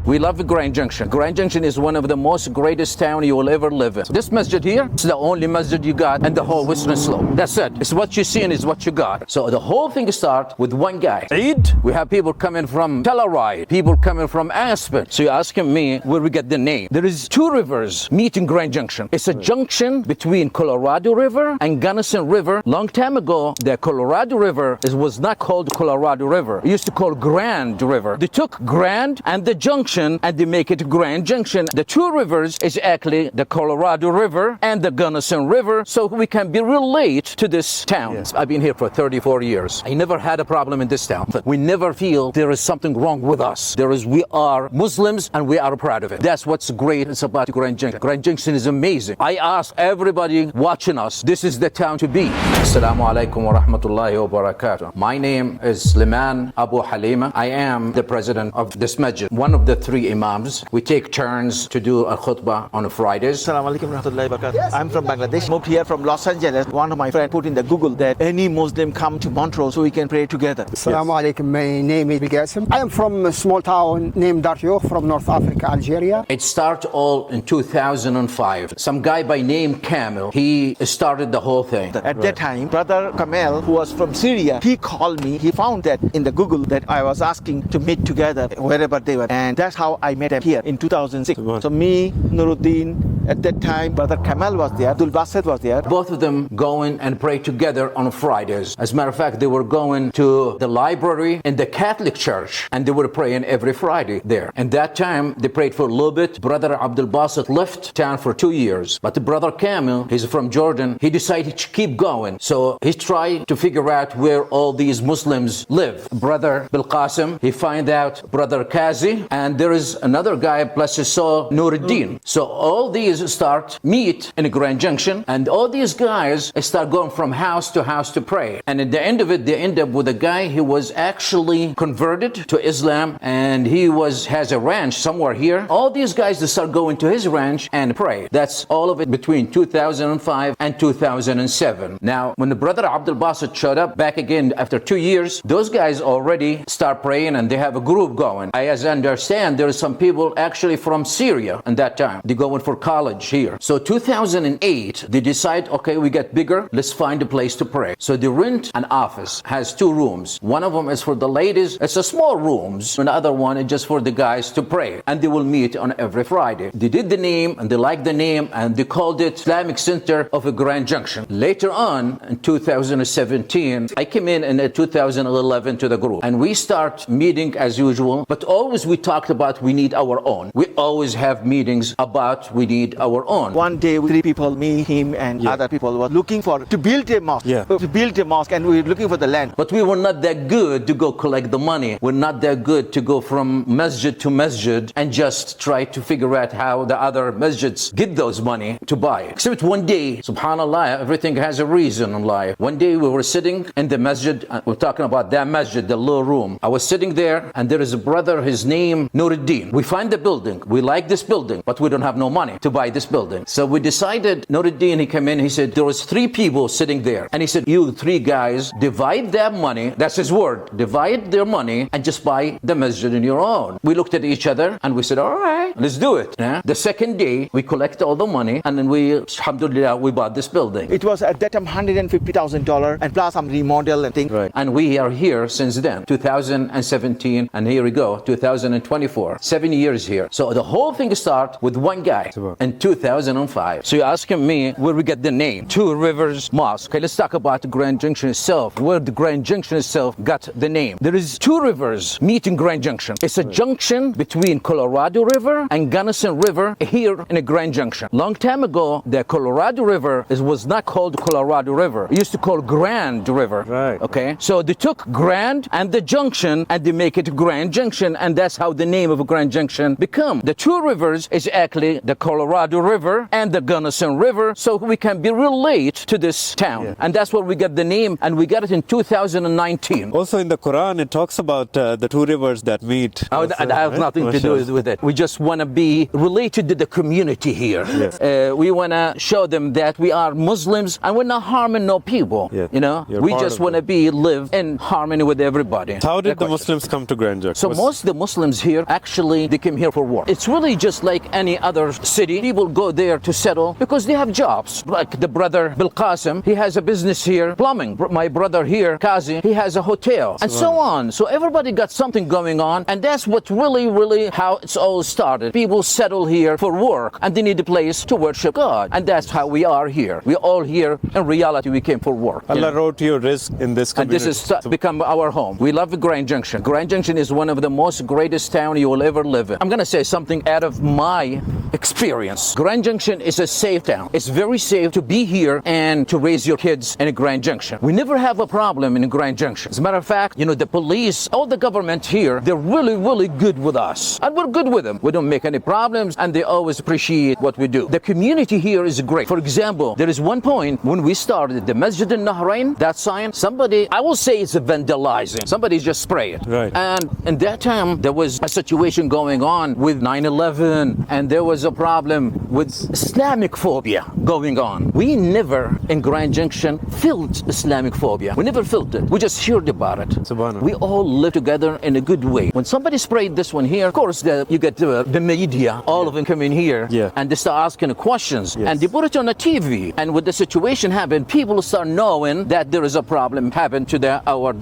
We love Grand Junction. Grand Junction is one of the most greatest town you will ever live in. This masjid here is the only masjid you got in the whole Western Slope. That's it. It's what you see and it's what you got. So the whole thing starts with one guy. Eid. We have people coming from Telluride, people coming from Aspen. So you're asking me where we get the name. There is two rivers meet in Grand Junction. It's a junction between Colorado River and Gunnison River. Long time ago, the Colorado River was not called Colorado River. It used to call Grand River. They took Grand and the junction and they make it Grand Junction. The two rivers is actually the Colorado River and the Gunnison River, so we can be relate to this town. Yes. I've been here for 34 years. I never had a problem in this town. We never feel there is something wrong with us. We are Muslims and we are proud of it. That's what's great about Grand Junction. Grand Junction is amazing. I ask everybody watching us, this is the town to be. Assalamu alaikum wa rahmatullahi wa barakatuh. My name is Liman Abu Halima. I am the president of this masjid, one of the three imams. We take turns to do a khutbah on Fridays. Assalamu alaikum wa rahmatullahi wa barakatuh. I'm from Bangladesh. Moved here from Los Angeles. One of my friends put in the Google that any Muslim come to Montrose so we can pray together. Assalamu alaikum. My name is Bigasim. I am from a small town named Dartio from North Africa, Algeria. It started all in 2005. Some guy by name Kamil, he started the whole thing. At that time, brother Kamel, who was from Syria, he called me. He found that in the Google that I was asking to meet together wherever they were. And that's how I met them here in 2006. So me, Nuruddin, at that time, brother Kamal was there, Abdul Basit was there. Both of them going and pray together on Fridays. As a matter of fact, they were going to the library in the Catholic church and they were praying every Friday there. And that time, they prayed for a little bit. Brother Abdul Basit left town for 2 years. But the brother Kamil, he's from Jordan, he decided to keep going. So he tried to figure out where all these Muslims live. Brother Bilqasim, he find out brother Kazi, and there is another guy, bless his soul, Nuruddin. So all these start meet in a Grand Junction, and all these guys start going from house to pray. And at the end of it, they end up with a guy who was actually converted to Islam, and he has a ranch somewhere here. All these guys, they start going to his ranch and pray. That's all of it between 2005 and 2007. Now, when the brother Abdul Basit showed up back again after 2 years, those guys already start praying and they have a group going. As I understand, there are some people actually from Syria in that time. They're going for college here. So 2008, they decide, okay, we get bigger, let's find a place to pray. So they rent an office, has 2 rooms. One of them is for the ladies, it's a small rooms. Another one is just for the guys to pray. And they will meet on every Friday. They did the name and they liked the name and they called it Islamic Center of a Grand Junction. Later on, in 2017, I came in 2011 to the group and we start meeting as usual, but always we talked about we need our own. We always have meetings about we need our own. One day, 3 people, me, him, and other people were looking to build a mosque. To build a mosque, and we were looking for the land. But we were not that good to go collect the money. We're not that good to go from masjid to masjid and just try to figure out how the other masjids get those money to buy. Except one day, subhanallah, everything has a reason in life. One day we were sitting in the masjid, we're talking about that masjid, the little room. I was sitting there and there is a brother, his name Nuruddin. We find the building, we like this building, but we don't have no money to buy this building. So we decided, Nuruddin, he came in, he said, there was 3 people sitting there. And he said, you 3 guys, divide that money, that's his word, divide their money and just buy the masjid on your own. We looked at each other and we said, all right, let's do it. The second day, we collect all the money and then we, alhamdulillah, we bought this building. It was at that time $150,000 and plus some remodel and things. Right. And we are here since then, 2017, and here we go, 2024, 7 years here. So the whole thing started with one guy in 2005. So you're asking me where we get the name, Two Rivers Mosque. Okay, let's talk about the Grand Junction itself, where the Grand Junction itself got the name. There is 2 rivers meet in Grand Junction. It's a junction between Colorado River and Gunnison River here in a Grand Junction. Long time ago, the Colorado River was not called Colorado River. It used to call Grand River. Right. Okay, so they took Grand and the junction and they make it Grand Junction, and that's how the name of Grand Junction become. The 2 rivers is actually the Colorado Colorado River and the Gunnison River, so we can be relate to this town. Yeah. And that's where we get the name, and we got it in 2019. Also in the Quran, it talks about the two rivers that meet. Oh, Also, that has right? nothing to do with it. We just want to be related to the community here. Yes. We want to show them that we are Muslims and we're not harming no people. Yeah. You know, You're we part just of want to live in harmony with everybody. How did the Question. Muslims come to Grand Junction? So most of the Muslims here, actually, they came here for work. It's really just like any other city. People go there to settle because they have jobs. Like the brother Bil Qasim, he has a business here, plumbing. My brother here, Kazi, he has a hotel, and so on. So everybody got something going on, and that's what really how it's all started. People settle here for work, and they need a place to worship God, and that's how we are here. We're all here. In reality, we came for work. you Allah know. wrote your risk in this And community. this has become our home. We love Grand Junction. Grand Junction is one of the most greatest town you will ever live in. I'm going to say something out of my experience. Grand Junction is a safe town. It's very safe to be here and to raise your kids in a Grand Junction. We never have a problem in Grand Junction. As a matter of fact, you know, the police, all the government here, they're really good with us. And we're good with them. We don't make any problems, and they always appreciate what we do. The community here is great. For example, there is one point when we started the Masjid al-Nahrain, that sign, somebody, I will say it's a vandalizing. Somebody just sprayed it. Right. And in that time, there was a situation going on with 9/11, and there was a problem with Islamic phobia going on. We never in Grand Junction felt Islamic phobia. We never felt it. We just heard about it. Subhanallah. We all live together in a good way. When somebody sprayed this one here, of course, you get the media, all of them come in here, Yeah. and they start asking questions, Yes. and they put it on the TV. And when the situation happened, people start knowing that there is a problem happened to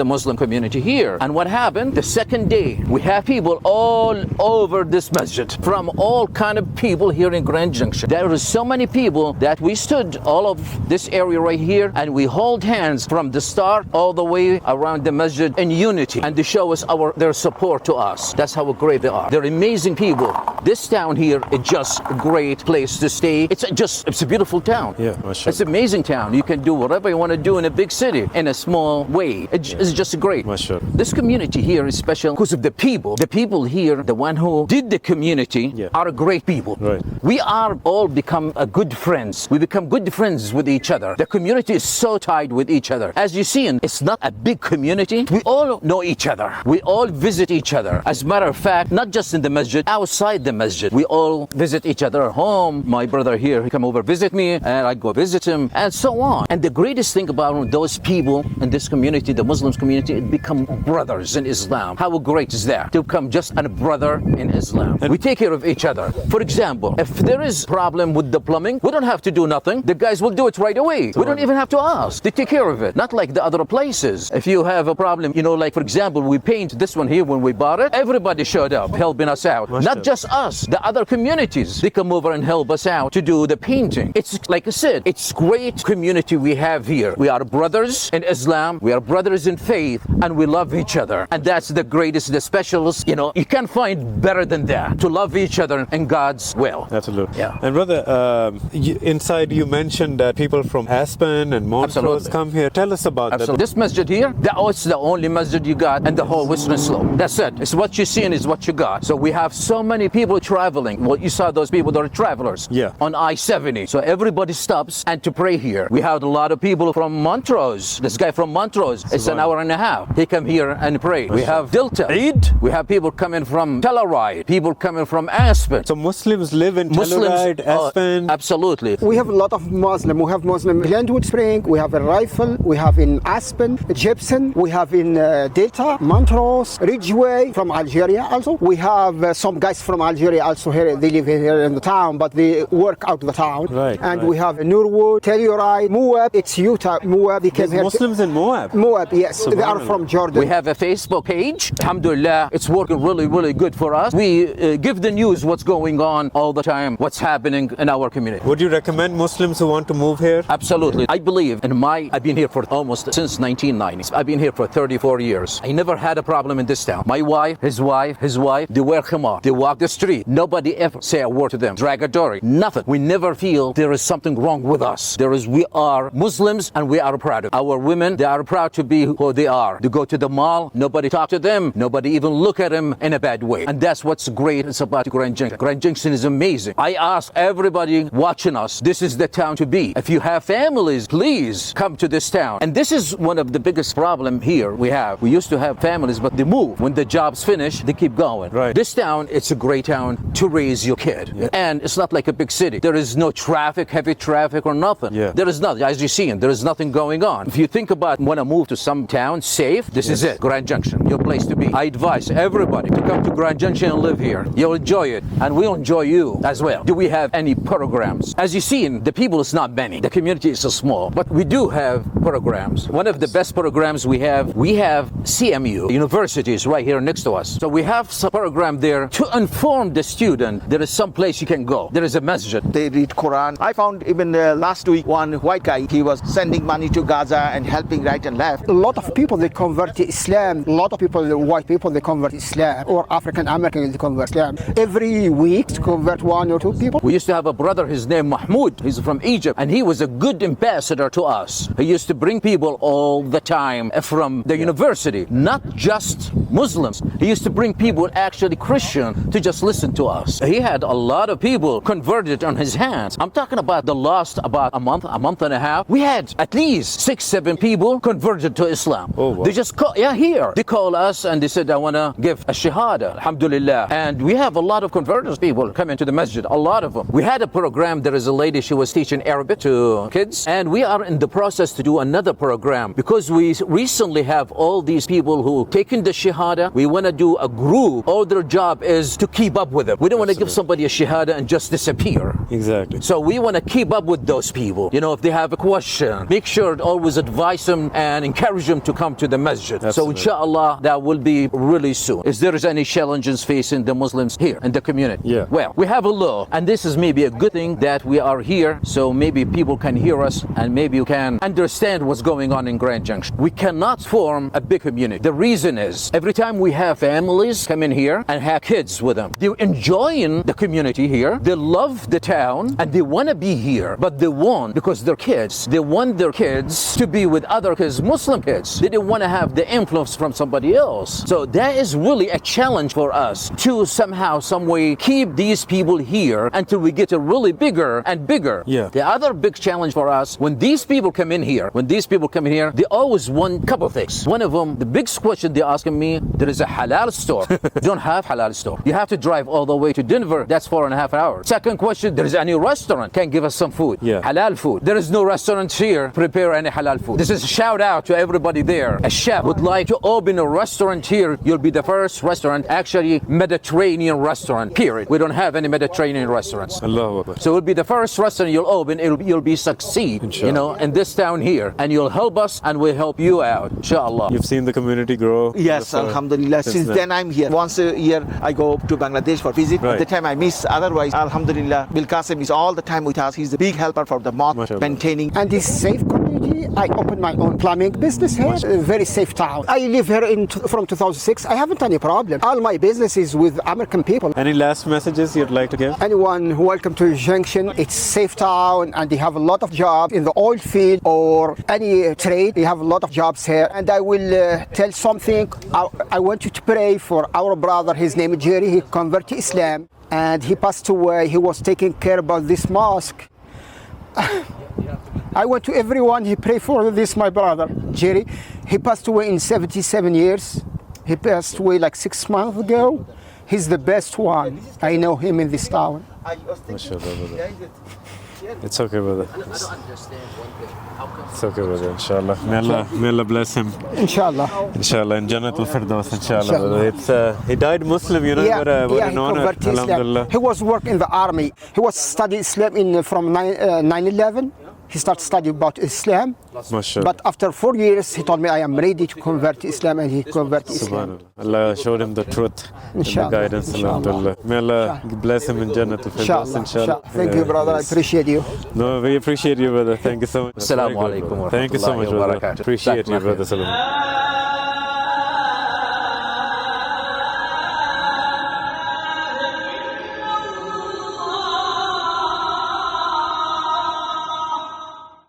the Muslim community here. And what happened? The second day, we have people all over this masjid, from all kind of people here in Grand Junction. There is so many people that we stood all of this area right here, and we hold hands from the start all the way around the masjid in unity, and they show us their support to us. That's how great they are. They're amazing people. This town here is just a great place to stay. It's a beautiful town. Yeah, mashallah. It's an amazing town. You can do whatever you want to do in a big city in a small way. It's just great. Mashallah. This community here is special because of the people. The people here, the one who did the community, Yeah. are great people. Right. We are all become good friends. We become good friends with each other. The community is so tied with each other. As you see, it's not a big community. We all know each other. We all visit each other. As a matter of fact, not just in the masjid, outside the masjid, we all visit each other at home. My brother here, he come over visit me, and I go visit him, and so on. And the greatest thing about those people in this community, the Muslims community, it become brothers in Islam. How great is that? To become just a brother in Islam. We take care of each other. For example, if there is problem with the plumbing, we don't have to do nothing. The guys will do it right away. We don't even have to ask. They take care of it. Not like the other places. If you have a problem, you know, like for example, we paint this one here when we bought it, everybody showed up helping us out. Not just us, the other communities. They come over and help us out to do the painting. It's like I said, it's great community we have here. We are brothers in Islam, we are brothers in faith, and we love each other. And that's the greatest, the specialist, you know, you can't find better than that. To love each other in God's will. Absolutely. Yeah. And brother, inside you mentioned that people from Aspen and Montrose Absolutely. come here. Tell us about So that. this masjid here, it's the only masjid you got in the whole Western Slope. That's it. It's what you see and it's what you got. So we have so many people traveling. Well, you saw those people that are travelers. Yeah. On I-70. So everybody stops and to pray here. We have a lot of people from Montrose. This guy from Montrose, it's an hour and a half. He come here and pray. We have Delta. Eid? We have people coming from Telluride. People coming from Aspen. So Muslims live in Telluride, Aspen. Absolutely. We have a lot of Muslim. We have Muslim in Glenwood Spring. We have in Rifle. We have in Aspen, Gibson. We have in Delta, Montrose, Ridgeway from Algeria also. We have some guys from Algeria also here. They live here in the town, but they work out of the town. Right, And right. we have Norwood, Telluride, Moab. It's Utah, Moab. They came There's here. Muslims in Moab. Moab, yes. They are from Jordan. We have a Facebook page. Alhamdulillah, it's working really good for us. We give the news what's going on all the time, what's happening in our community. Would you recommend Muslims who want to move here? Absolutely. I believe I've been here for almost since 1990s. I've been here for 34 years. I never had a problem in this town. My wife, his wife, they wear khimar. They walk the street street, nobody ever say a word to them, derogatory, nothing. We never feel there is something wrong with us. We are Muslims and we are proud of it. Our women, they are proud to be who they are. They go to the mall, nobody talk to them, nobody even look at them in a bad way. And that's what's great about Grand Junction. Grand Junction is amazing. I ask everybody watching us, this is the town to be. If you have families, please come to this town. And this is one of the biggest problem here we have. We used to have families, but they move. When the job's finished, they keep going. Right. This town, it's a great town to raise your kid. Yeah. And it's not like a big city. There is no traffic, heavy traffic or nothing. Yeah. There is nothing. As you see, there is nothing going on. If you think about want to move to some town safe, this is it. Grand Junction, your place to be. I advise everybody to come to Grand Junction and live here. You'll enjoy it, and we'll enjoy you as well. Do we have any programs? As you see, the people is not many. The community is so small, but we do have programs. One of the best programs we have CMU, universities right here next to us. So we have some program there to inform the student there is some place you can go. There is a masjid. They read Quran. I found even last week one white guy, he was sending money to Gaza and helping right and left. A lot of people, they convert to Islam. A lot of people, the white people, they convert to Islam, or African Americans, they convert to Islam. Every week to convert 1 or 2 people. We used to have a brother, his name Mahmoud. He's from Egypt, and he was a good ambassador to us. He used to bring people all the time from the university, not just Muslims. He used to bring people, actually Christian, to just listen to us. He had a lot of people converted on his hands. I'm talking about the last about a month and a half. We had at least 6-7 people converted to Islam. Oh, wow. They just call, here. They call us and they said, I want to give a shahada, alhamdulillah. And we have a lot of converted people coming to the masjid, a lot of them. We had a program, there is a lady, she was teaching Arabic to kids. And we are in the process to do another program because we recently have all these people who taken the shahada. We want to do a group. All their job is to keep up with them. We don't want to give somebody a shahada and just disappear. Exactly. So we want to keep up with those people. You know, if they have a question, make sure to always advise them and encourage them to come to the masjid. Absolutely. So inshallah, that will be really soon. If there is any challenges facing the Muslims here in the community, Yeah. well, we have a law, and this is maybe a good thing that we are here, so maybe people can hear us and maybe you can understand what's going on in Grand Junction. We cannot form a big community. The reason is, every time we have families come in here and have kids with them, they're enjoying the community here, they love the town, and they want to be here, but they want, because they're kids, they want their kids to be with other kids, Muslim kids. They didn't want to have the influence from somebody else. So that is really a challenge for us to somehow, some way keep these people here until we get a really bigger and bigger. Yeah. The other big challenge for us, when these people come in here, they always want a couple of things. One of them, the big question they're asking me, there is a halal store. You don't have halal store. You have to drive all the way to Denver. That's 4.5 hours. Second question, there is any restaurant can give us some food. Yeah. Halal food. There is no restaurant here prepare any halal food. This is a shout out to everybody there. A chef would like to open a restaurant here. You'll be the first restaurant, actually Mediterranean restaurant, period. We don't have any Mediterranean restaurants. Allahu Akbar. So it'll be the first restaurant you'll open. You'll be succeed, Inshallah. you know, in this town here, and you'll help us, and we'll help you out, inshallah. You've seen the community grow. Yes, alhamdulillah. Since then I'm here. Once a year I go to Bangladesh for visit. Right. At the time I miss. Otherwise, alhamdulillah, Bil Qasim is all the time with us. He's the big helper for the mosque, MashaAllah. maintaining. And this safe community, I opened my own plumbing business here. A very safe town. I live here from 2006. I haven't any problem. All my business is with American people. Any last messages you'd like to give? Anyone who welcome to Junction, it's safe town and they have a lot of jobs in the oil field or any trade. They have a lot of jobs here. And I will tell something. I want you to pray for our brother. His name is Jerry. He converted to Islam and he passed away. He was taking care about this mosque. I want to everyone, he pray for this, my brother, Jerry. He passed away in 77 years. He passed away like 6 months ago. He's the best one. I know him in this town. MashaAllah, brother. It's okay, brother. It's okay, brother, inshallah. May Allah bless him. Inshallah. Inshallah, in Jannatul Firdaus, inshallah. Brother. He died Muslim, you know, what an he honor. converted to Islam. Alhamdulillah. He was working in the army. He was studying Islam from 9/11. He started studying about Islam. MashaAllah. But after 4 years, he told me, I am ready to convert to Islam, and he converted to Islam. Subhanallah. Allah showed him the truth and the Inshallah. guidance. Inshallah. Alhamdulillah. May Allah bless him in Jannatul Firdaus, inshallah. Thank you, brother. I appreciate you. No, we appreciate you, brother. Thank you so much. Assalamu alaikum wa Thank you so much, rahmatullahi wa brother. barakatuh. Appreciate you, Jazakumullah brother. Salam.